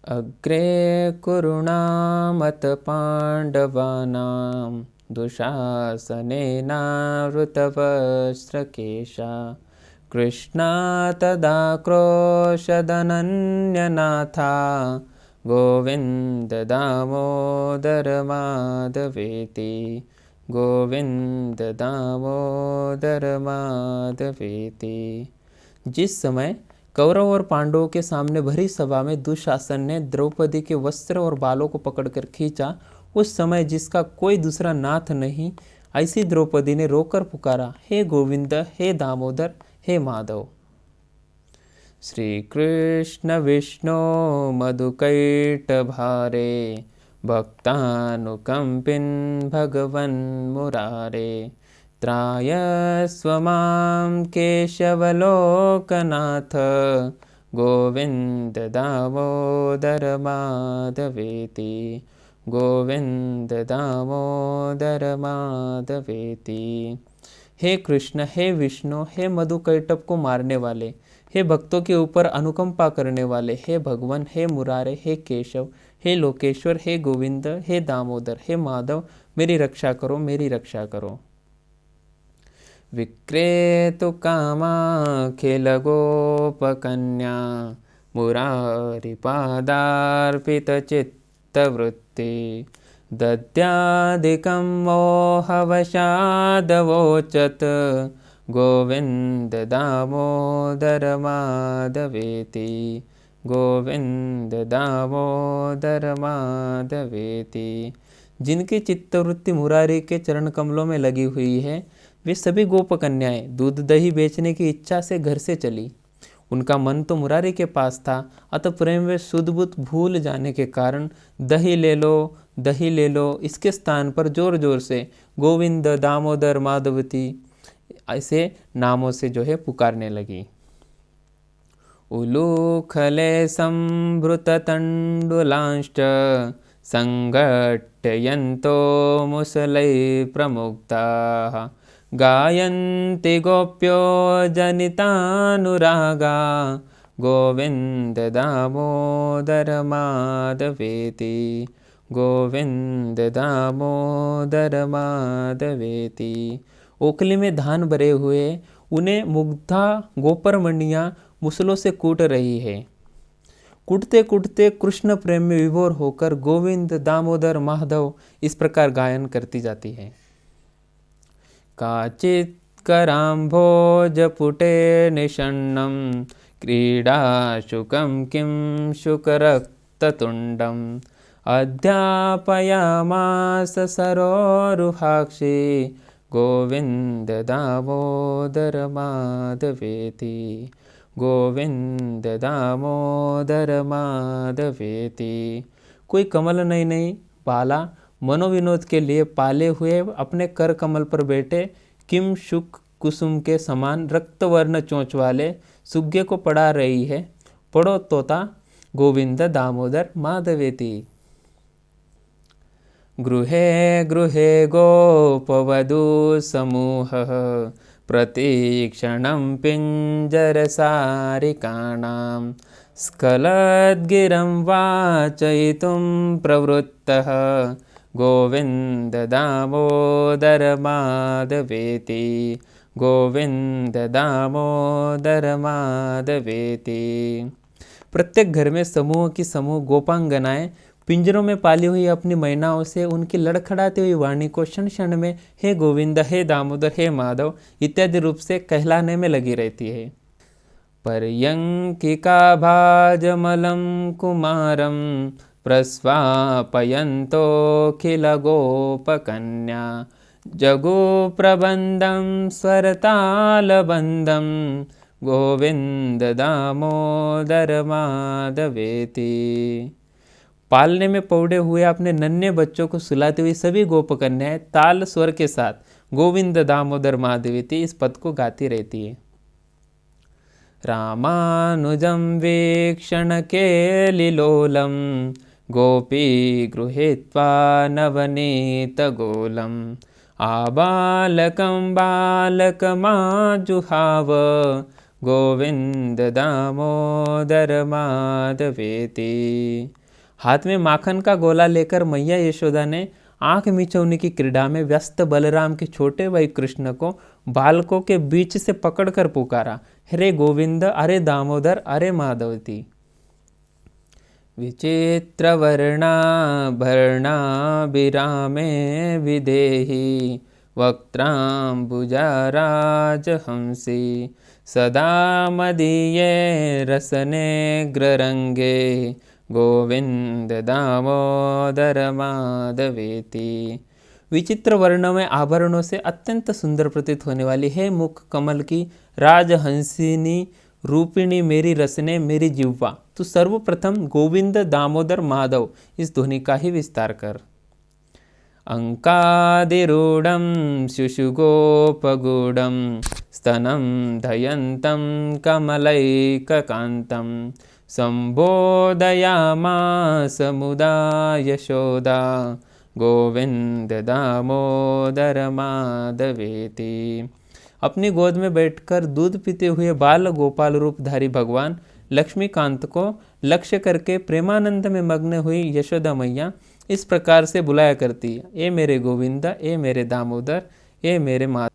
अग्रे कुरुणामत पाण्डवानां दुःशासनेनावृतवस्त्रकेशा कृष्णा तदा क्रोशदनन्यनाथा गोविन्द दामोदर माधवेति गोविन्द दामोदर माधवेति। जिस समय कौरव और पांडवों के सामने भरी सभा में दुशासन ने द्रौपदी के वस्त्र और बालों को पकड़कर खींचा, उस समय जिसका कोई दूसरा नाथ नहीं, ऐसी द्रौपदी ने रोकर पुकारा, हे गोविंद, हे दामोदर, हे माधव। श्री कृष्ण विष्णु मधुकैटभारे भक्तानुकंपिन भगवन् मुरारे त्रायस्व मां केशवलोकनाथ गोविन्द दामोदर माधवेति गोविन्द दामोदर माधवेति। हे कृष्ण, हे विष्णु, हे मधुकैटभ को मारने वाले, हे भक्तों के ऊपर अनुकंपा करने वाले, हे भगवान, हे मुरारे, हे केशव, हे लोकेश्वर, हे गोविंद, हे दामोदर, हे माधव, मेरी रक्षा करो, मेरी रक्षा करो। विक्रेतु कामाखिल गोपकन्या मुरारिपादार्पित चित्तवृत्ति दद्यादिकं मोहवशादवोचत् गोविन्द दामोदर माधवेति गोविन्द दामोदर माधवेति। जिनकी चित्तवृत्ति मुरारी के चरण कमलों में लगी हुई है, वे सभी गोप कन्याएं दूध दही बेचने की इच्छा से घर से चली। उनका मन तो मुरारी के पास था, अतः प्रेम व सुधबुद्ध भूल जाने के कारण दही ले लो, दही ले लो इसके स्थान पर जोर जोर से गोविंद दामोदर माधवती ऐसे नामों से जो है पुकारने लगी। उलूखले संभृत तंडुलांश्च संघट्यन्तो मुसलै प्रमुक्ताः गायन्ति गोप्यो जनितानुरागा गोविन्द दामोदर माधवेति गोविन्द दामोदर माधवेति। ओखली में धान भरे हुए उन्हें मुग्धा गोपरमणियाँ मुसलों से कूट रही है। कूटते कूटते कृष्ण प्रेम में विभोर होकर गोविंद दामोदर माधव इस प्रकार गायन करती जाती है। काचित् कराम्भोज पुटे निषण्णं क्रीडाशुकं किं शुकरक्ततुण्डम् अध्यापयामास सरोरुहाक्षी गोविन्द दामोदर माधवेति गोविन्द दामोदर माधवेति। कोई कमल नहीं बाला मनोविनोद के लिए पाले हुए अपने कर कमल पर बैठे किम शुक कुसुम के समान रक्तवर्ण चोंच वाले सुग्गे को पढ़ा रही है, पढ़ो तोता गोविंद दामोदर माधवेति। गृहे गृहे गोपवधू समूहः प्रतीक्षणं पिञ्जरसारिकाणां स्खलद्गिरं वाचयितुं प्रवृत्तः गोविन्द दामोदर माधवेति गोविन्द दामोदर माधवेति। प्रत्येक घर में समूह की समूह गोपांगनाएं पिंजरों में पाली हुई अपनी मैनाओं से उनकी लड़खड़ाती हुई वाणी को क्षण क्षण में हे गोविंद, हे दामोदर, हे माधव इत्यादि रूप से कहलाने में लगी रहती है। पर्यंकिका भाजमलं कुमारं प्रस्वापयन्तोऽखिल गोपकन्या जगो प्रबंधं स्वरतालबंधं गोविंद दामोदर माधवेति। पालने में पौड़े हुए अपने नन्हे बच्चों को सुलाती हुई सभी गोपकन्याएं ताल स्वर के साथ गोविंद दामोदर माधवेति इस पद को गाती रहती है। रामानुजं वीक्षण केलिलोलं गोपी गृहीत्वा नवनीत गोलम् आबालकं बालकमाजुहाव गोविंद दामोदर माधवेति। हाथ में माखन का गोला लेकर मैया यशोदा ने आंख मिचौनी की क्रीड़ा में व्यस्त बलराम के छोटे भाई कृष्ण को बालकों के बीच से पकड़कर पुकारा, हरे गोविंद, अरे दामोदर, अरे माधवती। विचित्रवर्णाभरणाभिरामे विदेहि वक्त्राम्बुजाराजहंसि सदा मदीये रसनेग्ररङ्गे गोविंद दामोदर माधवेति। विचित्र वर्णों में आभरणों से अत्यंत सुंदर प्रतीत होने वाली है मुख कमल की राजहंसिनी रूपिणी मेरी रसने मेरी जिह्वा, तू सर्वप्रथम गोविंद दामोदर माधव इस ध्वनि का ही विस्तार कर। अंकादिरूढ़ं शुशुगोपगूढ़ं स्तनं धयन्तं कमलैककान्तं संबोधयामास मुदा यशोदा गोविंद दामोदर माधवेति। अपनी गोद में बैठकर दूध पीते हुए बाल गोपाल रूपधारी भगवान लक्ष्मीकांत को लक्ष्य करके प्रेमानंद में मग्न हुई यशोदा मैया इस प्रकार से बुलाया करती है, ए मेरे गोविंद, ए मेरे दामोदर, ए मेरे माधव।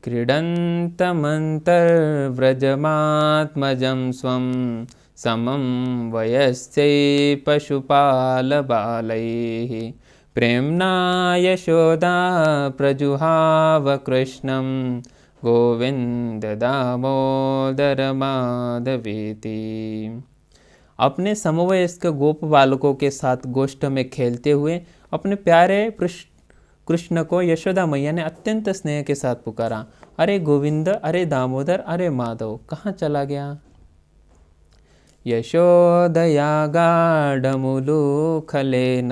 क्रीडन्तमन्तर्व्रजमात्मजं स्वं समं वयस्यै पशुपालबालैः प्रेम्णा यशोदा प्रजुहाव कृष्णं गोविंद दामोदर माधवेति। अपने समवयस्क गोप बालकों के साथ गोष्ठ में खेलते हुए अपने प्यारे कृष्ण को यशोदा मैया ने अत्यंत स्नेह के साथ पुकारा, अरे गोविंद, अरे दामोदर, अरे माधव, कहाँ चला गया। यशोदया गाढमुलुखलेन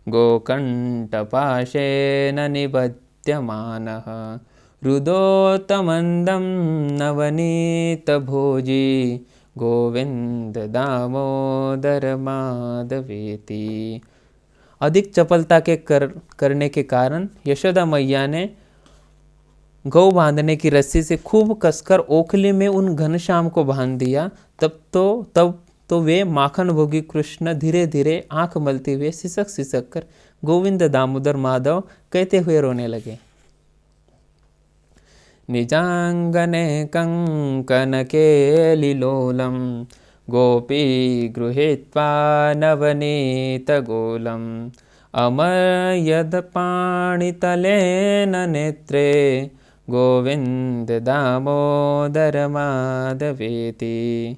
गोकण्ठपाशेन निबध्यमानः रुदोतमन्दं नवनीतभोजी गोविंद दामोदर माधवेति। अधिक चपलता के करने के कारण यशोदा मैया ने गौ बांधने की रस्सी से खूब कसकर ओखली में उन घनश्याम को बांध दिया। तब तो वे माखन भोगी कृष्ण धीरे धीरे आंख मलते हुए सिसक सिसक कर गोविंद दामोदर माधव कहते हुए रोने लगे। निजांगने कंकनकेलिलोलं गोपी गृहीत्वा नवनीतगोलम् अमर्यदपाणितलेन नेत्रे गोविंद दामोदर माधवेति।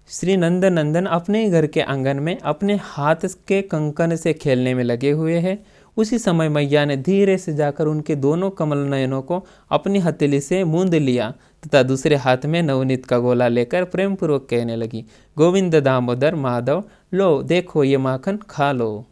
श्री नंद नंदन अपने घर के आंगन में अपने हाथ के कंकन से खेलने में लगे हुए हैं। उसी समय मैया ने धीरे से जाकर उनके दोनों कमल नयनों को अपनी हथेली से मूंद लिया तथा दूसरे हाथ में नवनीत का गोला लेकर प्रेम पूर्वक कहने लगी, गोविंद दामोदर माधव, लो देखो ये माखन खा लो।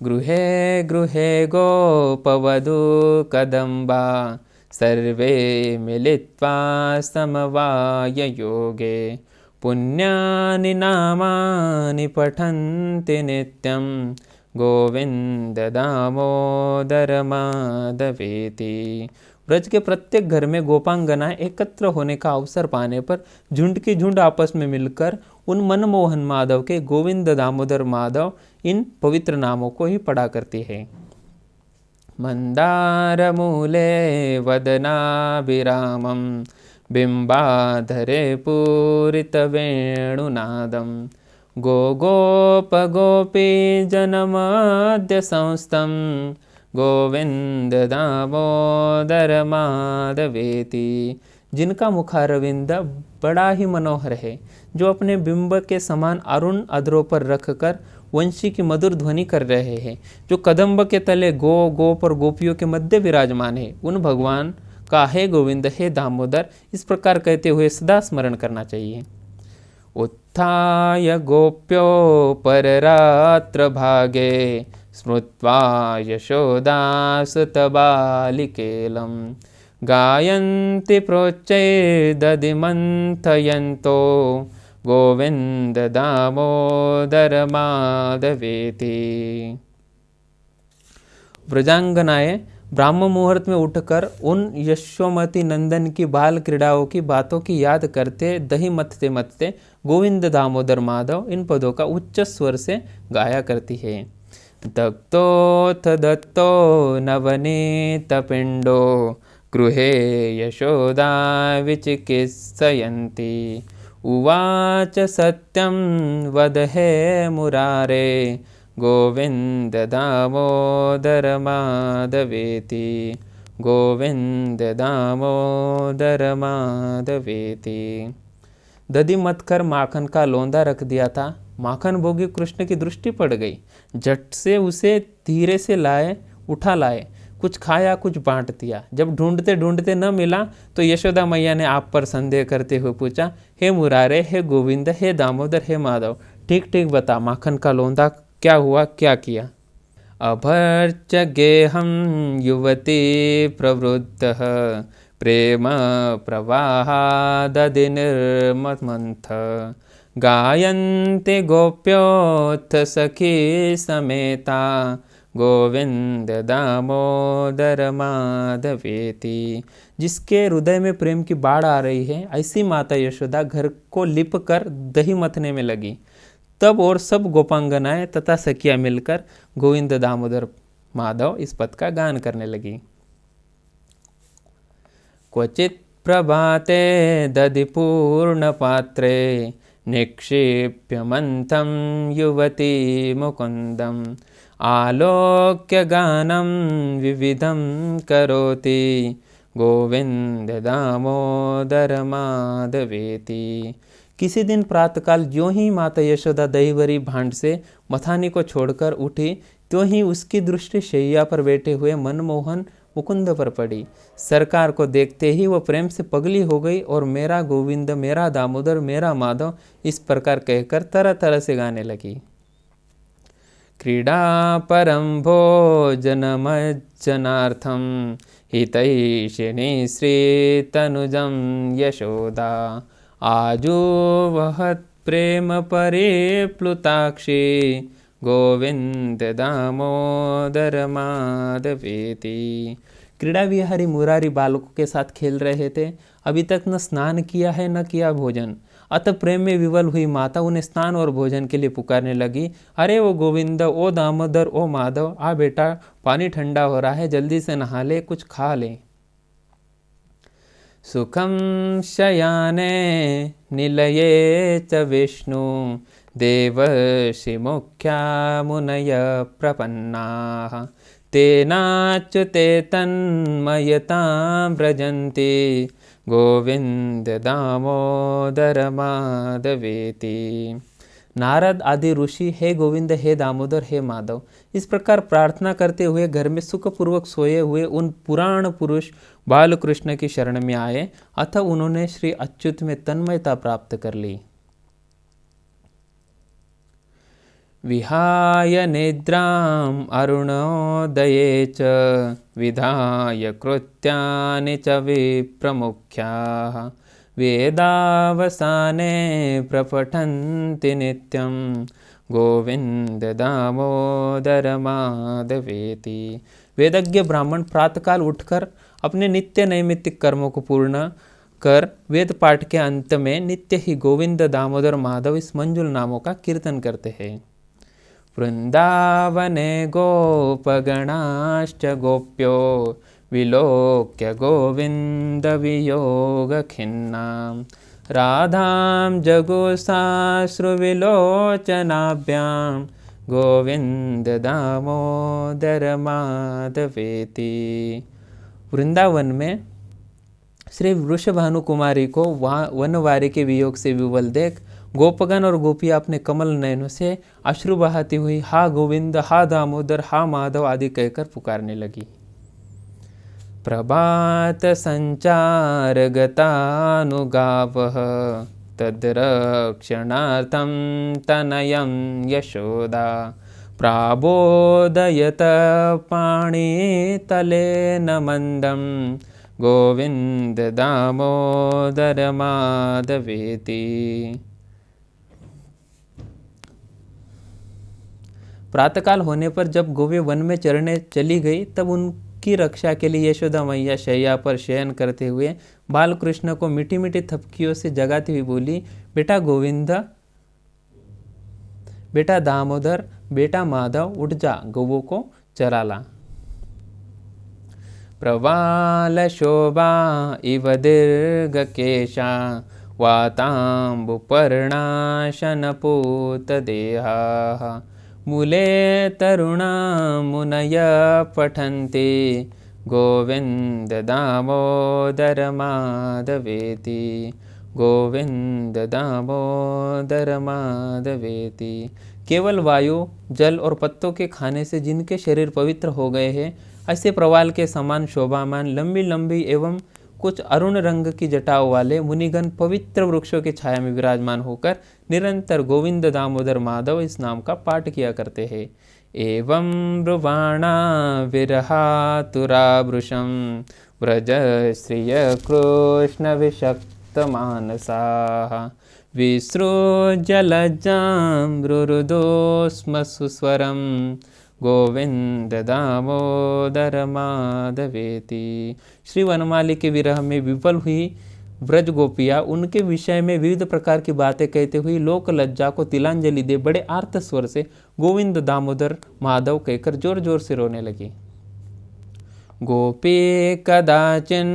गृहे गृहे गोपवधू कदम्बा सर्वे मिलित्वा समवाय योगे पुण्यानि नामानि पठन्ति नित्यं गोविंद दामोदर माधवेति। ब्रज के प्रत्येक घर में गोपांगनाएं एकत्र होने का अवसर पाने पर झुंड की झुंड आपस में मिलकर उन मनमोहन माधव के गोविंद दामोदर माधव इन पवित्र नामों को ही पढ़ा करती है। मंदार मूले वदनाभिरामं बिंबाधरे पूरित वेणुनादं गोप गोपी जनमध्य संस्थं गोविंद दामोदर माधवेति। जिनका मुखारविंद बड़ा ही मनोहर है, जो अपने बिंब के समान अरुण अधरों पर रखकर वंशी की मधुर ध्वनि कर रहे हैं, जो कदम्ब के तले गोप और गोपियों के मध्य विराजमान है, उन भगवान का हे गोविंद, हे दामोदर इस प्रकार कहते हुए सदा स्मरण करना चाहिए। उत्थाय गोप्यो पररात्र भागे स्मृत्वा यशोदासुतबालिकेलं गायन्ति प्रोच्चैर्दधिमन्थयन्तो गोविंद दामोदर माधवेति। व्रजांगनाएं ब्राह्म मुहूर्त में उठकर उन यशोमती नंदन की बाल क्रीड़ाओं की बातों की याद करते दही मथते मथते गोविंद दामोदर माधव इन पदों का उच्च स्वर से गाया करती है। दत्तोथ दत्तो नवनीत पिंडो गृहे यशोदा विचिकित्सयन्ति उवाच सत्यं वद हे मुरारे गोविंद दामोदर माधवेति गोविंद दामोदर माधवेति। दधी मत कर माखन का लोंदा रख दिया था। माखन भोगी कृष्ण की दृष्टि पड़ गई। झट से उसे धीरे से उठा लाए, कुछ खाया कुछ बांट दिया। जब ढूंढते ढूंढते न मिला तो यशोदा मैया ने आप पर संदेह करते हुए पूछा, हे मुरारे, हे गोविंद, हे दामोदर, हे माधव, ठीक ठीक बता, माखन का लोंदा क्या हुआ, क्या किया? अभर्च गेहं युवती प्रवृद्धः प्रेम प्रवाहादधि निर्ममन्थ गायन्ति गोप्योऽथ सखी समेता गोविंद दामोदर माधवेति। जिसके हृदय में प्रेम की बाढ़ आ रही है, ऐसी माता यशोदा घर को लिप कर दही मथने में लगी। तब और सब गोपांगनाएं तथा सखियां मिलकर गोविंद दामोदर माधव इस पद का गान करने लगी। क्वचित प्रभाते दधि पूर्ण पात्रे निक्षिप्य मंथं युवती मुकुंदम आलोक्य गानं विविधं करोति गोविंद दामोदर माधवेति। किसी दिन प्रातःकाल ज्यों ही माता यशोदा दहीवरी भांड से मथानी को छोड़कर उठी, त्यों ही उसकी दृष्टि शैया पर बैठे हुए मनमोहन मुकुंद पर पड़ी। सरकार को देखते ही वह प्रेम से पगली हो गई और मेरा गोविंद, मेरा दामोदर, मेरा माधव इस प्रकार कहकर तरह तरह से गाने लगी। क्रीडा परम भोजनमज्जनार्थं हितैषिणी श्रीतनुजं यशोदा आजुवहत् प्रेम परिप्लुताक्षी गोविंद दामोदर माधवेति। क्रीड़ा विहारी मुरारी बालकों के साथ खेल रहे थे। अभी तक न स्नान किया है न किया भोजन। अतः प्रेम में विवल हुई माता उन्हें स्नान और भोजन के लिए पुकारने लगी। अरे ओ गोविंद, ओ दामोदर, ओ माधव, आ बेटा, पानी ठंडा हो रहा है, जल्दी से नहा ले, कुछ खा ले। सुखं शयाने निलये च विष्णु देवर्षि मुख्या मुनय प्रपन्नाः तेनाच्युते तन्मयतां व्रजन्ति गोविंद दामोदर माधवेति। नारद आदि ऋषि हे गोविंद, हे दामोदर, हे माधव इस प्रकार प्रार्थना करते हुए घर में सुखपूर्वक सोए हुए उन पुराण पुरुष बालकृष्ण की शरण में आए। अतः उन्होंने श्री अच्युत में तन्मयता प्राप्त कर ली। विहाय निद्राम अरुणोदये च विधाय कृत्यानि च विप्रमुख्याः वेदावसाने प्रपठन्ति नित्यं गोविंद दामोदर माधवेति। वेदज्ञ ब्राह्मण प्रातःकाल उठकर अपने नित्य नैमित्तिक कर्मों को पूर्ण कर वेद पाठ के अंत में नित्य ही गोविंद दामोदर माधव इस मंजुल नामों का कीर्तन करते हैं। वृंदावने गोपगणाश्च गोप्यो विलोक्य गोविंद वियोग खिन्नां राधां जगुसाश्रुविलोचनाभ्यां गोविंद दामोदर माधवेति। वृंदावन में श्री वृषभानु कुमारी को वनवारी के वियोग से विवल देख गोपगण और गोपियाँ अपने कमल नयनों से अश्रु बहाती हुई हा गोविंद, हा दामोदर, हा माधव आदि कहकर पुकारने लगी। प्रभात संचार गतानुगावः तद्रक्षणार्थं तनयं यशोदा प्राबोधयत पाणितलेन मंदं गोविंद दामोदर माधवेति। प्रातःकाल होने पर जब गोवे वन में चरने चली गई, तब उनके उसकी रक्षा के लिए यशोदा मैया शैया पर शयन करते हुए बाल कृष्ण को मीठी मीठी थपकियों से जगाती हुई बोली, बेटा गोविंद, बेटा दामोदर, बेटा माधव, उठ जा, गौओं को चरा ला। प्रवाल शोभा इव दीर्घ केशा वाताम्बुपर्णाशनपूत देहाः मूले तरुणा मुनय पठन्ति गोविन्द दामोदर माधवेति, गोविंद दामोदर माधवेति। केवल वायु, जल और पत्तों के खाने से जिनके शरीर पवित्र हो गए हैं, ऐसे प्रवाल के समान शोभामान लंबी लंबी एवं कुछ अरुण रंग की जटाओं वाले मुनिगण पवित्र वृक्षों की छाया में विराजमान होकर निरंतर गोविंद दामोदर माधव इस नाम का पाठ किया करते हैं। एवं ब्रुवाणा विरहातुराभृशं व्रज श्रिय कृष्ण विषक्त मानसाः विसृज्यलज्जां रुरुदोस्म सुस्वरं गोविंद दामोदर माधवेति। श्री वनमाली के विरह में विफल हुई व्रज गोपियाँ उनके विषय में विविध प्रकार की बातें कहते हुए लोक लज्जा को तिलांजलि दे बड़े आर्त स्वर से गोविंद दामोदर माधव कहकर जोर जोर से रोने लगी। गोपी कदाचिन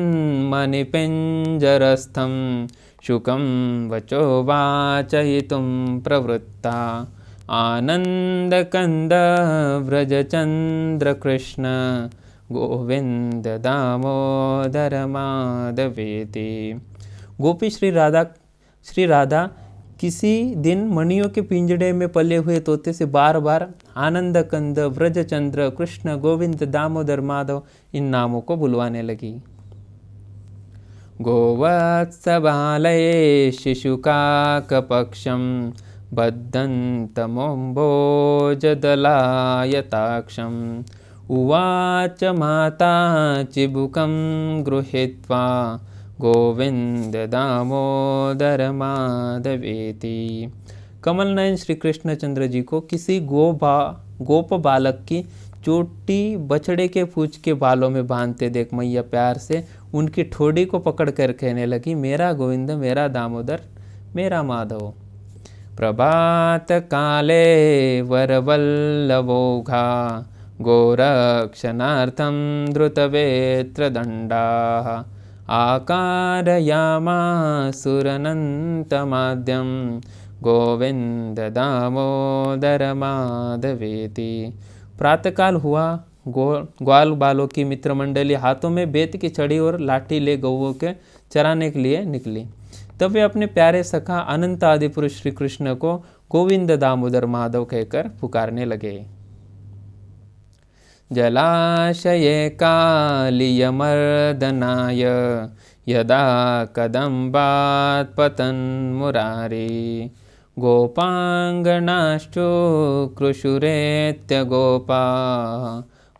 मणिपिंजरस्थं शुकं वचो वाचयितुं प्रवृत्ता आनंदकंद व्रजचंद्र कृष्ण गोविंद दामोदर माधवेति। गोपी श्री राधा किसी दिन मणियों के पिंजड़े में पले हुए तोते से बार बार आनंदकंद व्रजचंद्र कृष्ण गोविंद दामोदर माधव इन नामों को बुलवाने लगी। गोवत्सबालये शिशुकाकपक्षं बद्धन्तमोम्बोजदलायताक्षं उवाच माता चिबुकं गृहीत्वा गोविंद दामोदर माधवेति। कमल नयन श्री कृष्णचंद्र जी को किसी गोप बालक की चोटी बछड़े के पूंछ के बालों में बांधते देख मैया प्यार से उनकी ठोड़ी को पकड़ कर कहने लगी, मेरा गोविंद, मेरा दामोदर, मेरा माधव। प्रभात काले वरवल्लभोघा गोरक्षणार्थं धृतवेत्रदण्डाः आकारयामासुरनन्तमाद्यं गोविंद दामोदर माधवेति। प्रातःकाल हुआ, ग्वाल बालों की मित्र मंडली हाथों में बेत की छड़ी और लाठी ले गौओं के चराने के लिए निकली। तब वे अपने प्यारे सखा अनंत आदि पुरुष श्री कृष्ण को गोविंद दामोदर माधव कहकर पुकारने लगे। जलाशये कालियमर्दनाय यदा कदम्बात् पतन्मुरारी गोपांगनाश्चु कृशुरेत्य गोपा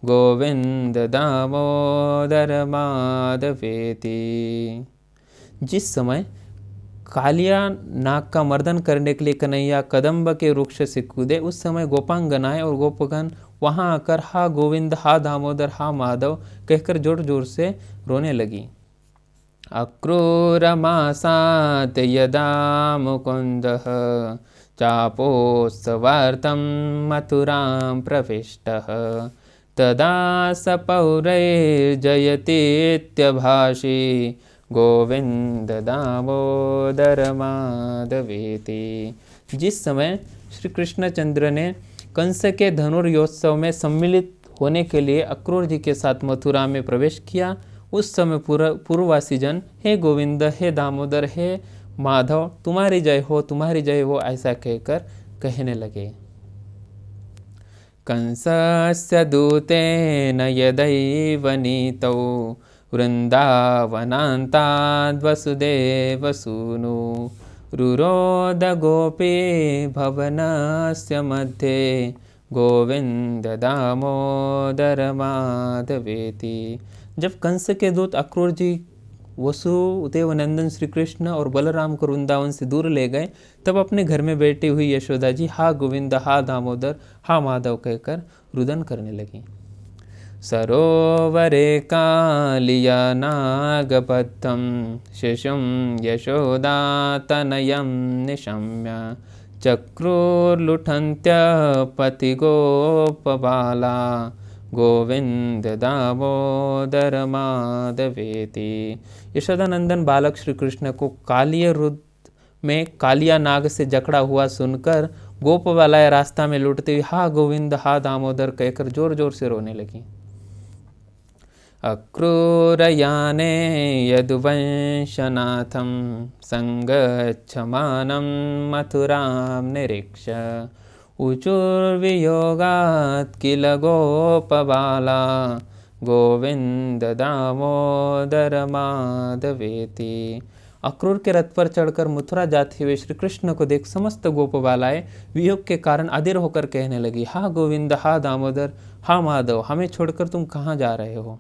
गोविंद दामोदर माधवेति। जिस समय कालिया नाग का मर्दन करने के लिए कन्हैया कदम्ब के वृक्ष से कूदे, उस समय गोपांगनाएं और गोपगण वहां आकर हा गोविंद, हा दामोदर, हा माधव कहकर जोर जोर से रोने लगी। अक्रूरमासात् यदा मुकुन्दः चापोत्सवार्थं मथुरां प्रविष्टः तदा सपौरैर्जयतीत्यभाषी गोविंद दामोदर माधवेति। जिस समय श्री कृष्णचंद्र ने कंस के धनुर्योत्सव में सम्मिलित होने के लिए अक्रूर जी के साथ मथुरा में प्रवेश किया, उस समय पूर्ववासी जन हे गोविंद, हे दामोदर, हे माधव, तुम्हारी जय हो, तुम्हारी जय हो ऐसा कहकर कहने लगे। कंसस्य दूतेन यदैव नीतौ वृन्दावनान्ताद्वसुदेवसूनु रुरोद गोपी भवनस्य मध्ये गोविंद दामोदर माधवेति। जब कंस के दूत अक्रूर जी वसुदेव नंदन श्री कृष्ण और बलराम को वृंदावन से दूर ले गए, तब अपने घर में बैठी हुई यशोदा जी हा गोविंद, हा दामोदर, हा माधव कहकर रुदन करने लगी। सरोवरे कालियनागबद्धं शिशुं यशोदातनयं निशम्य चक्रुर्लुठन्त्यपतिगोपबाला गोविंद दामोदर माधवेति। यशोदानंदन बालक श्री कृष्ण को कालिय रुद्र में कालिया नाग से जकड़ा हुआ सुनकर गोपबालाएं रास्ता में लुटती हुई हा गोविंद हा दामोदर कहकर जोर जोर से रोने लगी। अक्रूरयाने यदुवंशनाथं संगच्छमानं मथुरां निरीक्ष्य ऊचुर्वियोगात् किल गोपबाला गोविंद दामोदर माधवेति। अक्रूर के रथ पर चढ़कर मथुरा जाते हुए श्री कृष्ण को देख समस्त गोपबालाएं वियोग के कारण अधीर होकर कहने लगी, हा गोविंद हा दामोदर हा माधव, हमें छोड़कर तुम कहाँ जा रहे हो।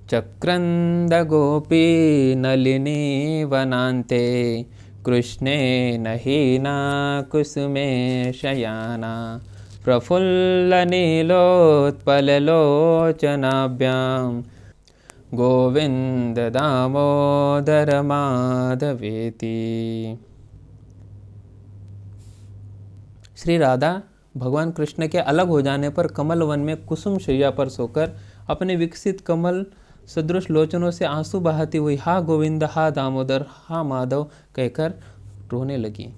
चक्रंद गोपी नलिनी वनान्ते कृष्णे नहीना कुसुमे शयाना प्रफुल्लनीलोत्पललोचनाभ्यां गोविंद दामोदर माधवेति। श्री राधा भगवान कृष्ण के अलग हो जाने पर कमल वन में कुसुम शैया पर सोकर अपने विकसित कमल सदृश लोचनों से आंसू बहाती हुई हा गोविंद हा दामोदर हा माधव कहकर रोने लगी।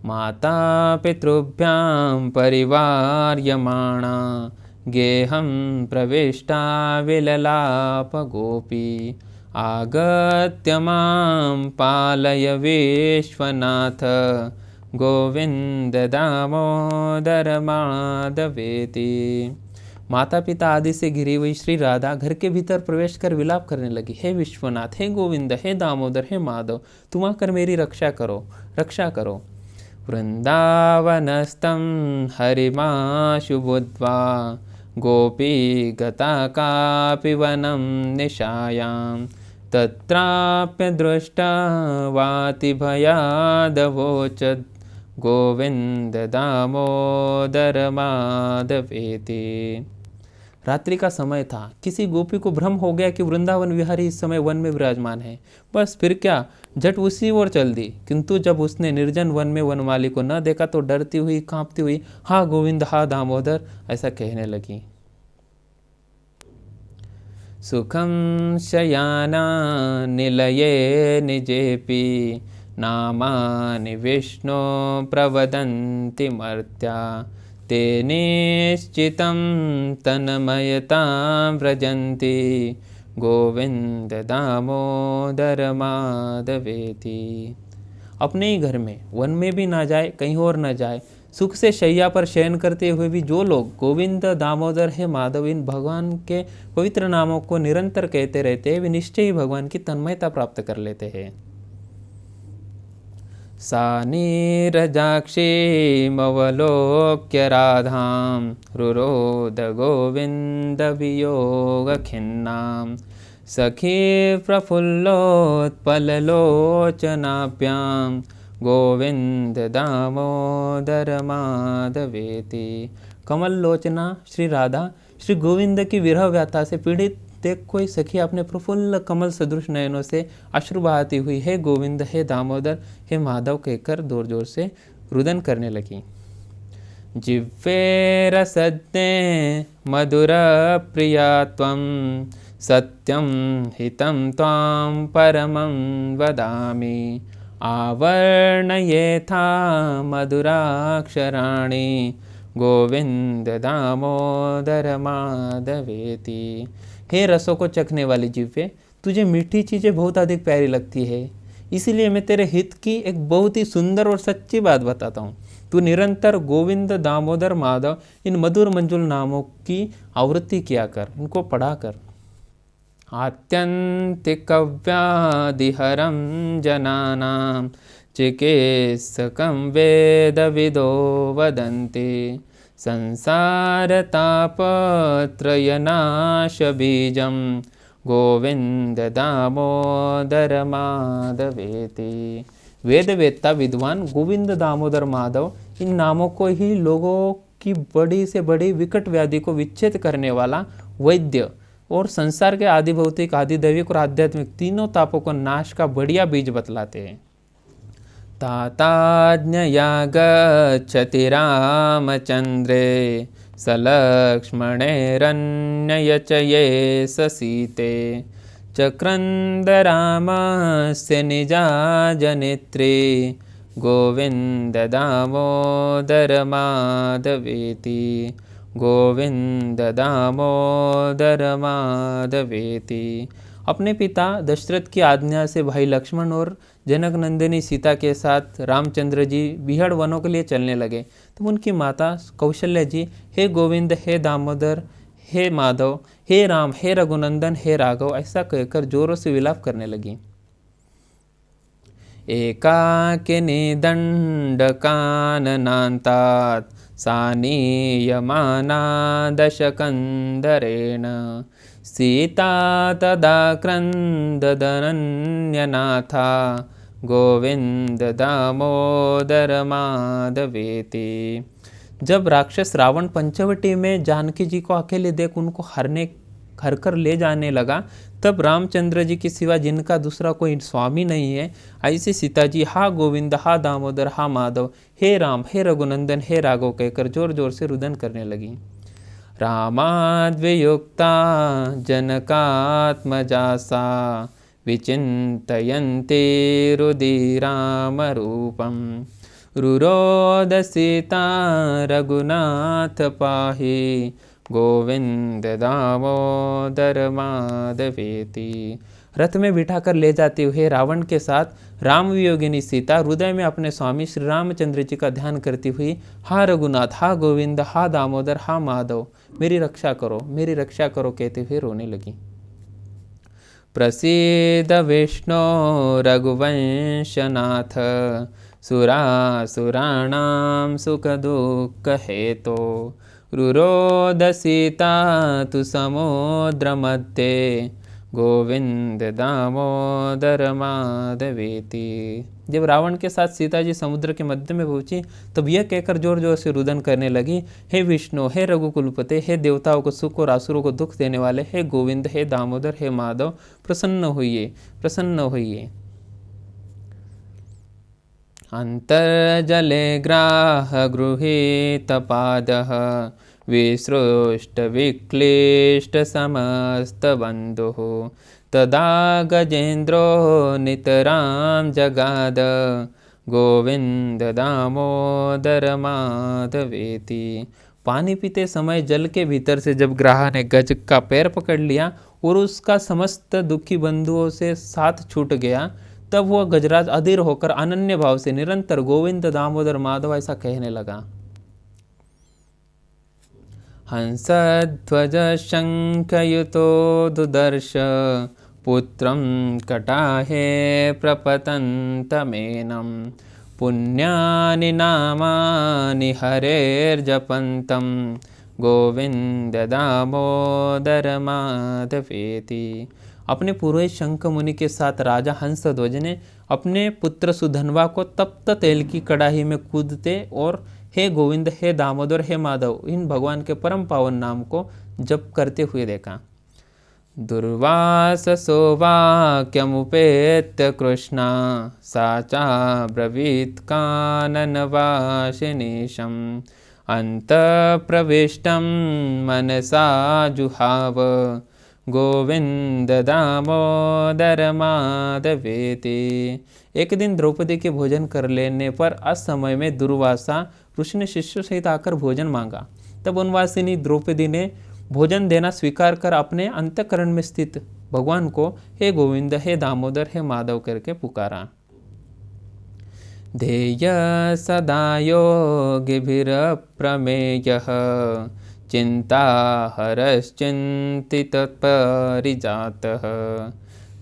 माता पितृभ्यां परिवार्यमाणा गेहं प्रविष्टा विललाप गोपी आगत्य मां पालय विश्वनाथ गोविंद दामोदर माधवेति। माता पिता आदि से घिरी हुई श्री राधा घर के भीतर प्रवेश कर विलाप करने लगी, हे विश्वनाथ, हे गोविंद, हे दामोदर, हे माधव, तुम आकर मेरी रक्षा करो। वृंदावनस्तं हरिमाशु बुद्ध्वा गोपी गता कापि वनं निशायां तत्राप्य दृष्टा वाति भयादवोचत् गोविंद दामोदर माधवेति। रात्रि का समय था। किसी गोपी को भ्रम हो गया कि वृंदावन विहारी इस समय वन में विराजमान है। बस फिर क्या, झट उसी ओर चल दी। किंतु जब उसने निर्जन वन में वनमाली को न देखा तो डरती हुई कांपती हुई हा गोविंद हा दामोदर ऐसा कहने लगी। सुखं शयाना निलये निजेपि नामानि विष्णु प्रवदन्ति मर्त्या ते निश्चितं तन्मयतां व्रजन्ति गोविंद दामोदर माधवेति। अपने ही घर में वन में भी ना जाए, कहीं और न जाए, सुख से शैया पर शयन करते हुए भी जो लोग गोविंद दामोदर हे माधव इन भगवान के पवित्र नामों को निरंतर कहते रहते हैं, वे निश्चय ही भगवान की तन्मयता प्राप्त कर लेते हैं। सा नीरजाक्षीमवलोक्य राधां रुरोध गोविंद वियोग खिन्नां सखी प्रफुल्लोत्पललोचनाभ्यां गोविंद दामोदर माधवेति। कमल लोचना श्री राधा श्री गोविंद की विरह व्यथा से पीड़ित देख कोई सखी अपने प्रफुल्ल कमल सदृश नयनों से अश्रु बहाती हुई हे गोविंद हे दामोदर हे माधव कहकर जोर जोर से रुदन करने लगी। जिह्वे रसज्ञे मधुर प्रिया त्वं सत्यं हितं त्वां परमं वदामि आवर्णयेथा मधुराक्षराणि गोविंद दामोदर माधवेति। हे रसों को चखने वाली जिह्वे, तुझे मीठी चीज़ें बहुत अधिक प्यारी लगती है, इसीलिए मैं तेरे हित की एक बहुत ही सुंदर और सच्ची बात बताता हूँ। तू निरंतर गोविंद दामोदर माधव इन मधुर मंजुल नामों की आवृत्ति किया कर, इनको पढ़ा कर। आत्यन्तिकव्याधिहरं जनानां चिकित्सकं वेदविदो वदन्ति संसारतापत्रयनाशबीजं गोविंद दामोदर माधवेति। वेद वेत्ता विद्वान गोविंद दामोदर माधव इन नामों को ही लोगों की बड़ी से बड़ी विकट व्याधि को विच्छेद करने वाला वैद्य और संसार के आदि भौतिक, आदि दैविक और आध्यात्मिक तीनों तापों को नाश का बढ़िया बीज बतलाते हैं। ताताज्ञया गच्छति रामचन्द्रे सलक्ष्मणैरन्ययचये ससीते चक्रन्दरामस्य निजा जनेत्रे गोविन्द दामोदर माधवेति गोविन्द दामोदर माधवेति। अपने पिता दशरथ की आज्ञा से भाई लक्ष्मण और जनक नंदिनी सीता के साथ रामचंद्र जी बिहड़ वनों के लिए चलने लगे। तब उनकी माता कौशल्या जी हे गोविंद, हे दामोदर, हे माधव, हे राम, हे रघुनंदन, हे राघव ऐसा कहकर जोरों से विलाप करने लगी। एकाकिनी दण्डकाननान्तात् सानीयमाना दशकन्धरेण सीता तदा क्रन्ददनन्यनाथा गोविंद दामोदर माधवेति। जब राक्षस रावण पंचवटी में जानकी जी को अकेले देख उनको हर कर ले जाने लगा, तब रामचंद्र जी के सिवा जिनका दूसरा कोई स्वामी नहीं है, ऐसे सीता जी हा गोविंद, हा दामोदर, हा माधव, हे राम, हे रघुनंदन, हे राघव कहकर जोर जोर से रुदन करने लगी। रामाद्वियुक्ता जनकात्मजासा विचिन्तयन्ते रुधिरामरूपं रुरोद सीता रघुनाथ पाहि गोविंद दामोदर माधवेति। रथ में बिठाकर ले जाते हुए रावण के साथ राम वियोगिनी सीता हृदय में अपने स्वामी श्री रामचंद्र जी का ध्यान करती हुई हा रघुनाथ, हा गोविंद, हा दामोदर, हा माधव, मेरी रक्षा करो, मेरी रक्षा करो कहते हुए रोने लगी। प्रसीद विष्णु रघुवंशनाथ सुरासुराणां सुख दुःख हेतो रुरोद सीता तु समुद्र मध्ये गोविंद दामोदर माधवेति। जब रावण के साथ सीता जी समुद्र के मध्य में पहुंची तब यह कहकर जोर जोर से रुदन करने लगी, हे विष्णु, हे रघुकुलपते, हे देवताओं को सुख और असुरों को दुख देने वाले, हे गोविंद, हे दामोदर, हे माधव, प्रसन्न होइए, प्रसन्न होइए। अंतर्जले ग्राह गृहीत पादः विसृष्ट विक्लिष्ट समस्त बंधुः तदा गजेन्द्रो नितरां जगाद गोविंद दामोदर माधवेति। पानी पीते समय जल के भीतर से जब ग्राह ने गज का पैर पकड़ लिया और उसका समस्त दुखी बंधुओं से साथ छूट गया, तब वह गजराज अधीर होकर अनन्य भाव से निरंतर गोविंद दामोदर माधव ऐसा कहने लगा। हंसध्वज शंखयुतो दुदर्श पुत्रं कटाहे प्रपतन्तमेनं पुण्यानि नामानि हरेर्जपन्तं गोविंद दामोदर माधवेति। अपने पुरोहित शंख मुनि के साथ राजा हंसध्वज ने अपने पुत्र सुधनवा को तप्त तेल की कड़ाही में कूदते और हे गोविंद, हे दामोदर, हे माधव इन भगवान के परम पावन नाम को जप करते हुए देखा। दुर्वाससो वाक्यमुपेत्य कृष्णा साचा ब्रवीत् काननवासिनीशम् अन्तःप्रविष्टं मनसा जुहाव गोविंद दामोदर माधवेति। एक दिन द्रौपदी के भोजन कर लेने पर असमय में दुर्वासा ऋषि ने शिष्यों सहित आकर भोजन मांगा। तब उन्वासिनी द्रौपदी ने भोजन देना स्वीकार कर अपने अंतःकरण में स्थित भगवान को हे गोविंद, हे दामोदर, हे माधव करके पुकारा। ध्येय सदा योगिभिरप्रमेयः चिंता हरश्चिन्तितत्परिजातः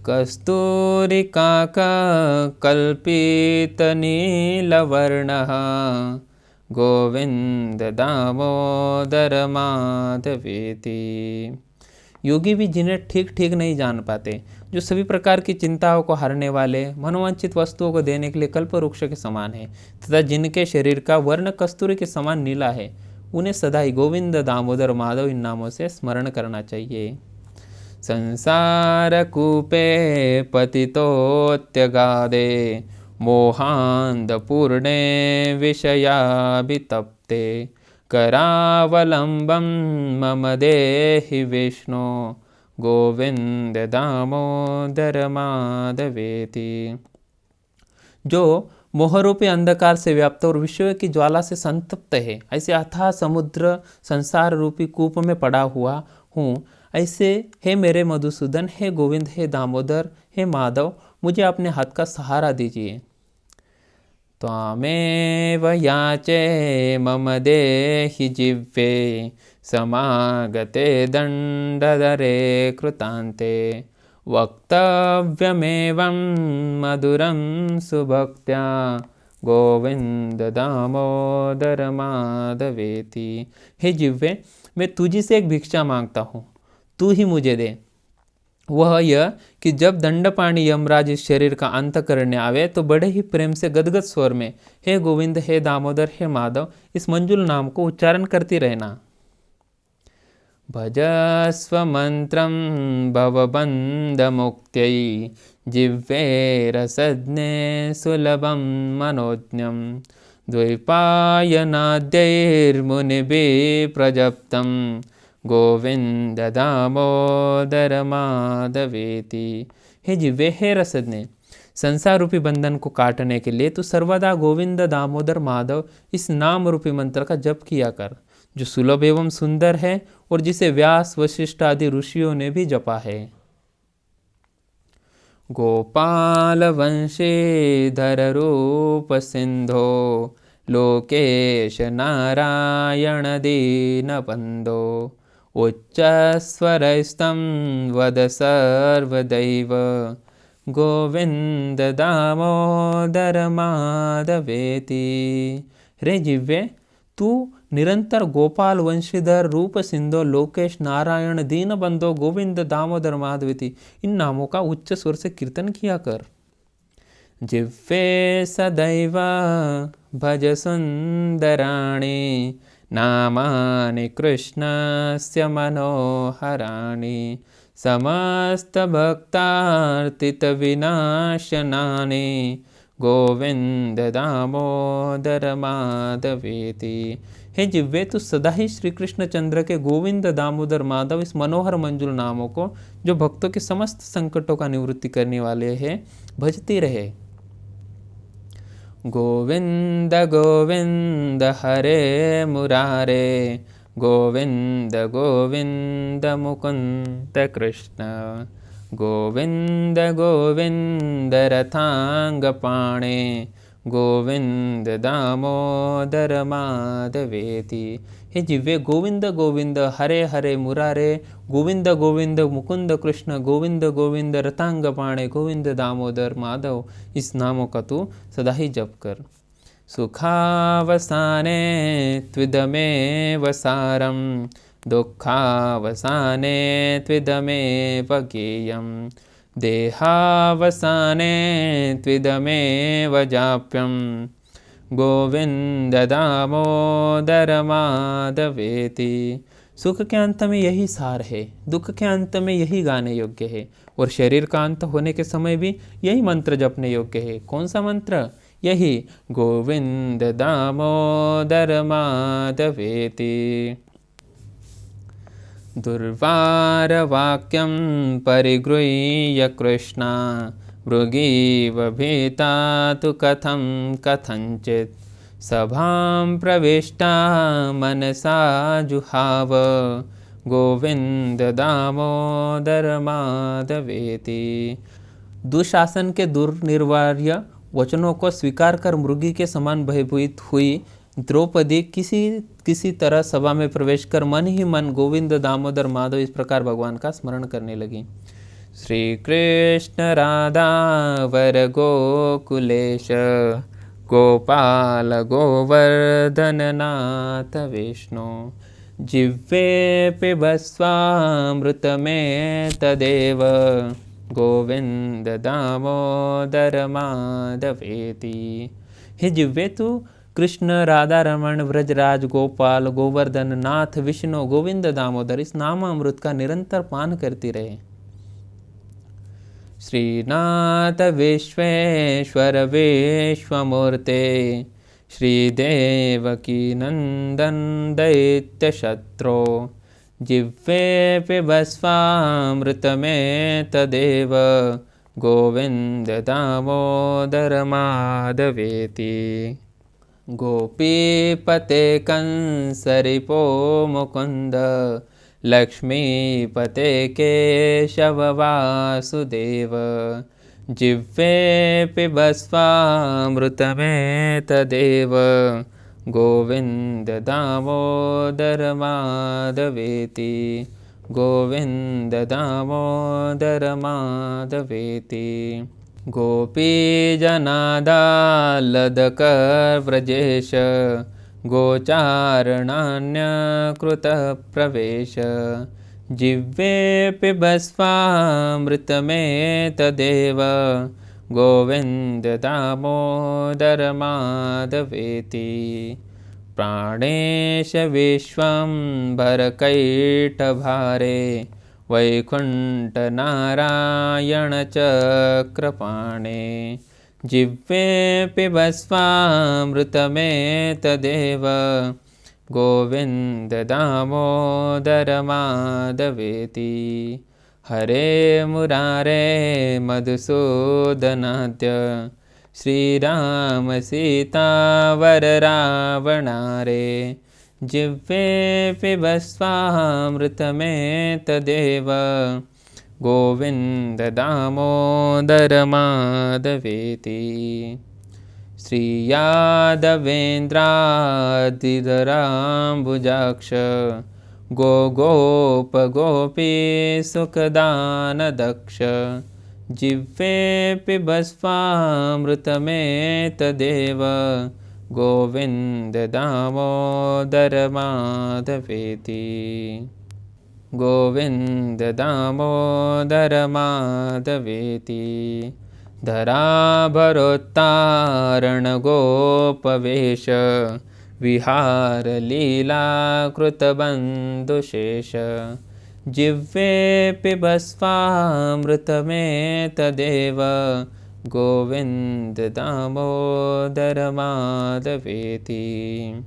कस्तूरिकाकल्पितनीलवर्णः गोविंद दामोदर माधवेति। योगी भी जिन्हें ठीक ठीक नहीं जान पाते, जो सभी प्रकार की चिंताओं को हरने वाले, मनोवांछित वस्तुओं को देने के लिए कल्प वृक्ष के समान है तथा जिनके शरीर का वर्ण कस्तूरी के समान नीला है, उन्हें सदा ही गोविंद, दामोदर, माधव इन नामों से स्मरण करना चाहिए। संसार कूपे पतितोत्यगादे मोहान्धपूर्णे विषयाभितप्ते करावलम्बं मम देहि विष्णु गोविंद दामोदर माधवेति। जो मोहरूपी अंधकार से व्याप्त और विषयों की ज्वाला से संतप्त है, ऐसे अथाह समुद्र संसार रूपी कूप में पड़ा हुआ हूँ, ऐसे हे मेरे मधुसूदन, हे गोविंद, हे दामोदर, हे माधव, मुझे अपने हाथ का सहारा दीजिए। त्वामेव याचे मम देहि जिह्वे समागते दण्डधरे कृतान्ते वक्तव्यमेवं मधुरं सुभक्त्या गोविंद दामोदर माधवेति। हे जिह्वे, मैं तुझी से एक भिक्षा मांगता हूँ, तू ही मुझे दे। वह यह कि जब दंडपाणी यमराज इस शरीर का अंत करने आवे तो बड़े ही प्रेम से गदगद स्वर में हे गोविंद, हे दामोदर, हे माधव इस मंजुल नाम को उच्चारण करती रहना। भजस्व मंत्रं भवबन्धमुक्त्यै जिह्वे रसज्ञे सुलभं मनोज्ञं द्वैपायनाद्यैर्मुनिभिः प्रजप्तं गोविंद दामोदर माधवेति। हे जिह्वे, हे रसज्ञे, संसार रूपी बंधन को काटने के लिए तू सर्वदा गोविंद, दामोदर, माधव इस नाम रूपी मंत्र का जप किया कर, जो सुलभ एवं सुंदर है और जिसे व्यास, वशिष्ठ आदि ऋषियों ने भी जपा है। गोपाल वंशीधर रूप सिंधो लोकेश नारायण दीन बंधो उच्चस्वरस्तं वद सर्वदैव गोविंद दामोदर माधवेति। रे जिह्वे, तू निरंतर गोपाल वंशीधर रूप सिंधु लोकेश नारायण दीन बंधो गोविंद दामोदर माधवेति इन नामों का उच्च स्वर से कीर्तन किया कर। जिह्वे सदैव भज सुंदराणि नामानि कृष्णस्य मनोहराणि समस्त भक्तार्तित विनाशनानि गोविंद दामोदर माधवेति। हे जिह्वे, तू सदा ही श्री कृष्ण चंद्र के गोविंद, दामोदर, माधव इस मनोहर मंजुल नामों को, जो भक्तों के समस्त संकटों का निवृत्ति करने वाले हैं, भजती रहे। गोविंद गोविंद हरे मुरारे गोविंद गोविंद मुकुंद कृष्ण गोविंद गोविंद रथांगपाणे गोविंद दामोदर माधवेति। हे जिह्वे, गोविंद गोविंद हरे हरे मुरारे गोविंद गोविंद मुकुंद कृष्ण गोविंद गोविंद रथांगपाणे गोविंद दामोदर माधव इस नामों का तू सदा ही जप कर। सुखावसाने त्विदमेव सारं दुःखावसाने त्विदमेव गेयं देहावसाने त्विदमेव जाप्यं गोविंद दामोदर माधवेति। सुख के अंत में यही सार है, दुख के अंत में यही गाने योग्य है, और शरीर का अंत होने के समय भी यही मंत्र जपने योग्य है। कौन सा मंत्र? यही गोविंद दामोदर माधवेति। दुर्वार वाक्यं परिगृह्य कृष्णा मृगीव भीता तु कथं कथंचित् सभां प्रविष्टा मनसा जुहाव गोविंद दामोदर माधवेति। दुशासन के दुर्निर्वार्य वचनों को स्वीकार कर मृगी के समान भयभीत हुई द्रौपदी किसी तरह सभा में प्रवेश कर मन ही मन गोविंद दामोदर माधव इस प्रकार भगवान का स्मरण करने लगी। श्री कृष्ण राधा वर गोकुलेश गोपाल गोवर्धन नाथ विष्णु जिह्वे पिबस्वामृत में तदेव गोविंद दामोदर माधवेति। हे जिह्वे, तू कृष्ण, राधा रमण, ब्रजराज, गोपाल, गोवर्धन, नाथ, विष्णु, गोविंद, दामोदर इस नामामृत का निरंतर पान करती रहे। श्रीनाथ विश्वेश्वर विश्वमूर्ते, श्रीदेवकी नंदन दैत्यशत्रो, जिह्वे पिबस्वामृतमेतदेव, गोविंद दामोदर माधवेति। गोपीपते कंसरिपो मुकुंद, लक्ष्मीपते केशव वासुदेव, जिह्वे पिबस्वामृतमेतदेव, गोविंद दामोदर माधवेति, गोविंद दामोदर माधवेति। गोपीजनादालदकव्रजेश, गोचारणान्यकृतप्रवेश, जिह्वे पिबस्वामृतमेतदेव, गोविंद दामोदर माधवेति। प्राणेश विश्वम्भरकैटभारे, वैकुण्ठनारायणचक्रपाणे, जिह्वे पिबस्वामृतमेतदेव, गोविंद दामोदर माधवेति। हरे मुरारे मधुसूदनाद्य, श्रीराम सीतावर रावणारे, जिह्वे पिबस्वामृतमेतदेव, गोविंद दामोदर माधवेति। श्रीयादवेन्द्रादिधराम्बुजाक्ष, गोपीसुखदानदक्ष, जिह्वे पिबस्वामृतमेतदेव, गोविंद दामोदर माधवेति, गोविंद दामोदर माधवेति। धराभरोत्तारण गोपवेश, विहार लीला कृतबन्धुशेष, जिह्वे पिबस्वामृतमेतदेव, गोविंद दामोदर माधवेति।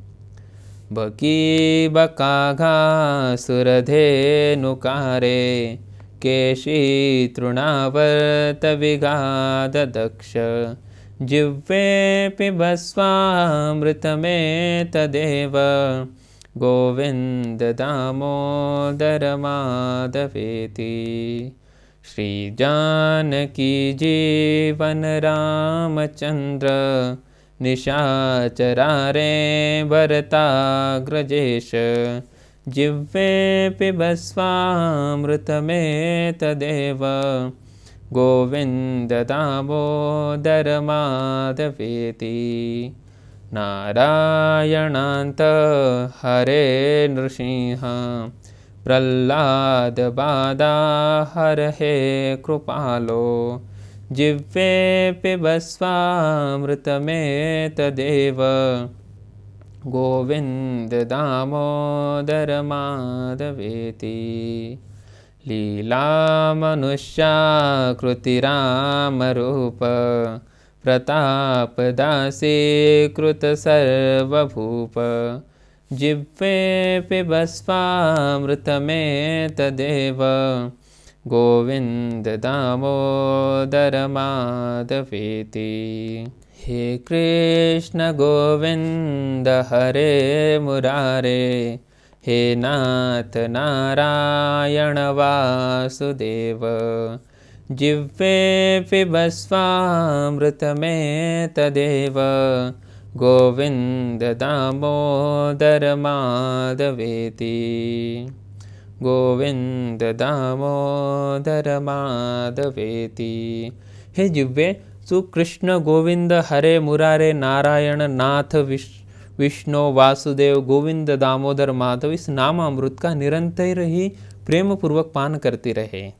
बकीबकाघासुरधेनुकारे, केशीतृणावर्तविगाधदक्ष, जिह्वे पिबस्वामृतमेतदेव, गोविंद दामोदर माधवेति। श्रीजानकी जीवन रामचंद्र, निशाचरारे भरताग्रजेश, जिह्वे पिबस्वामृतमेतदेव, गोविंद दामोदर माधवेति। नारायणान्त हरे नृसिंह, प्रह्लाद बाधाहर हे कृपालो, जिह्वे पिबस्वामृतमेतदेव, गोविंद दामोदर माधवेति। लीलामनुष्याकृतिरामरूप, प्रतापदासीकृत सर्वभूप, जिह्वे पिबस्वामृतमेतदेव, गोविंद दामोदर माधवेति। हे कृष्ण गोविंद हरे मुरारे, हे नाथ नारायण वासुदेव, जिह्वे पिबस्वामृतमेतदेव, गोविंद दामोदर माधवेति, गोविंद दामोदर माधवेति। हे जिह्वे तू कृष्ण गोविंद हरे मुरारे नारायण नाथ विष्णु वासुदेव गोविंद दामोदर माधव इस नाम अमृत का निरंतर ही प्रेम पूर्वक पान करती रहे।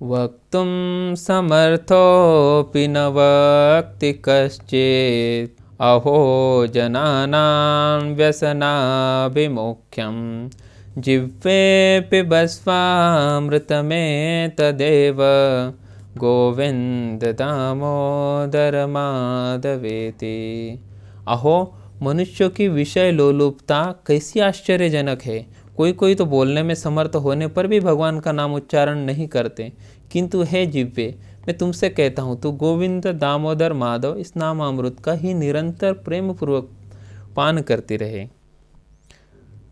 वक्तुं समर्थोऽपि न वक्ति कश्चित् अहो जनानां व्यसनाभिमुख्यं जिह्वे पिबस्वामृतमेतदेव गोविंद दामोदर माधवेति। अहो, मनुष्यों की विषय लोलुपता कैसी आश्चर्यजनक है। कोई कोई तो बोलने में समर्थ होने पर भी भगवान का नाम उच्चारण नहीं करते, किंतु हे जिह्वे, मैं तुमसे कहता हूँ, तू गोविंद दामोदर माधव इस नाम अमृत का ही निरंतर प्रेम पूर्वक पान करती रहे।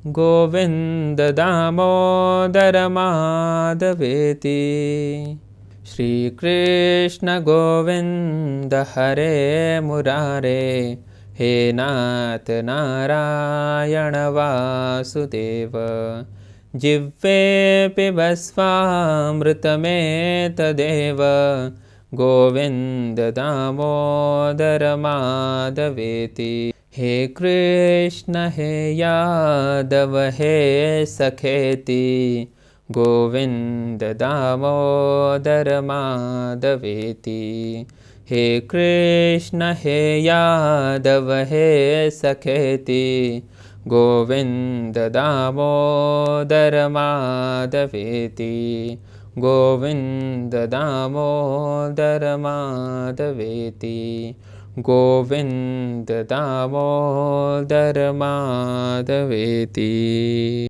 गोविंद दामोदर माधवेति। श्री कृष्ण गोविंद हरे मुरारे, हे नाथ नारायण वासुदेव। जिह्वे पिबस्वामृतमेतदेव गोविंद दामोदर माधवेति। हे कृष्ण हे यादव हे सखेति, गोविंद दामोदर माधवेति। हे कृष्ण हे यादव हे सखेति, गोविंद दामोदर माधवेति। गोविंद दामोदर माधवेति। गोविंद दामोदर माधवेति।